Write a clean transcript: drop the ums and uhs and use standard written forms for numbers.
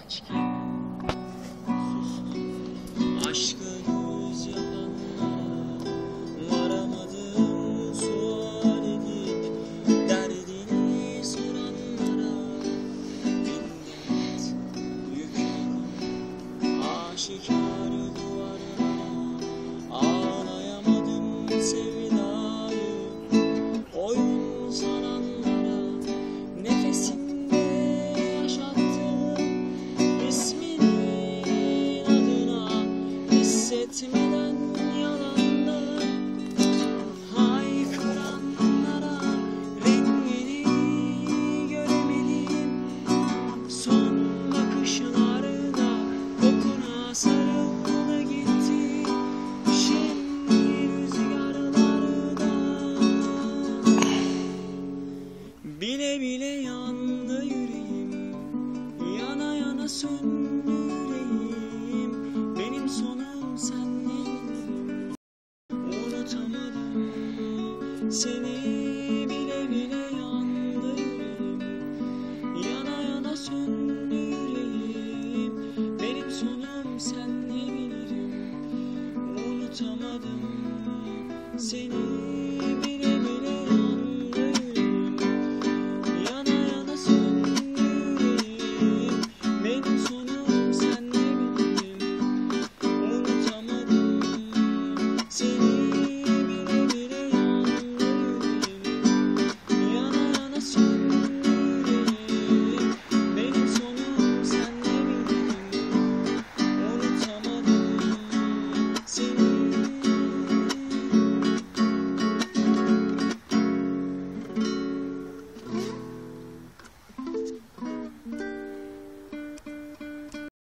kaç kere sustum. Aşkı göz yapanlara varamadım, sual edip derdini soranlara minnet yüklüyorum. Aşikar duvarlara ağlayamadım sevdayı, oyun sananlara nefesimde yaşattım isminin adına, hissetmeden yalandan haykıranlara rengini göremedim. Son bakışlarda kokuna sarıldı gitti, şimdi rüzgarlarda bile bile yandı yüreğim, yana yana söndü yüreğim. Benim sonum sen değil, unutamadım seni.